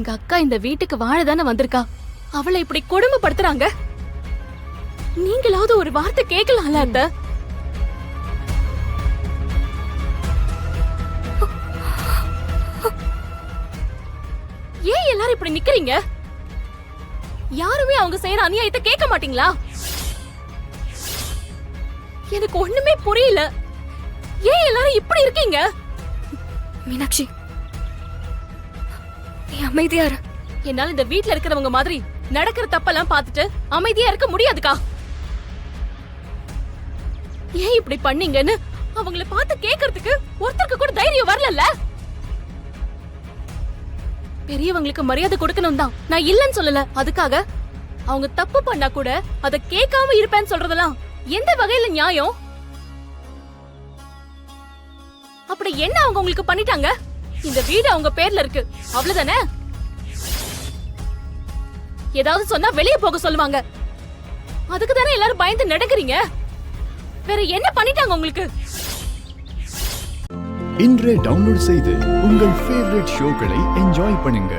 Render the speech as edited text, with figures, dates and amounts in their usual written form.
எங்க அக்கா இந்த வீட்டுக்கு வாழதானே வந்திருக்கா, அவளை இப்படி கொடுமைப்படுத்துறாங்க. நீங்களாவது ஒரு வார்த்தை கேட்கலாம்ல அத்த. ஏன் எல்லாரும் இப்படி நிக்கிறீங்க? யாருமே அவங்க செய்யற அநியாயத்தை கேட்க மாட்டீங்களா? எனக்கு ஒண்ணுமே புரியல. ஏன் எல்லாரும் இப்படி இருக்கீங்க? மீனாட்சி, நீ அமைதியா இரு. என்னால இந்த வீட்ல இருக்கிறவங்க மாதிரி நடக்கிற தப்பெல்லாம் பார்த்துட்டு அமைதியா இருக்க முடியாதுக்கா. ஏன் இப்படி பண்ணீங்கன்னு அவங்கள பார்த்து கேக்குறதுக்கு ஒருத்தருக்கு கூட தைரியம் வரல. பெரியவங்களுக்கு மரியாதை கொடுக்கணும் தான், நான் இல்லன்னு சொல்லல. அதுக்காக அவங்க தப்பு பண்ணா கூட அத கேட்காம இருப்பேன்னு சொல்றதெல்லாம் எந்த வகையில நியாயம்? அப்படி என்ன அவங்க உங்களுக்கு பண்ணிட்டாங்க? இந்த வீடு அவங்க பேர்ல இருக்கு, அவ்வளவுதானே. ஏதாவது சொன்னா வெளியே போக சொல்லுவாங்க. அதுக்கு தானே எல்லாரும் பயந்து நடக்கிறீங்க. வேற என்ன பண்ணிட்டாங்க உங்களுக்கு? இன்றே டவுன்லோட் செய்து உங்கள் ஃபேவரட் ஷோக்களை என்ஜாய் பண்ணுங்க.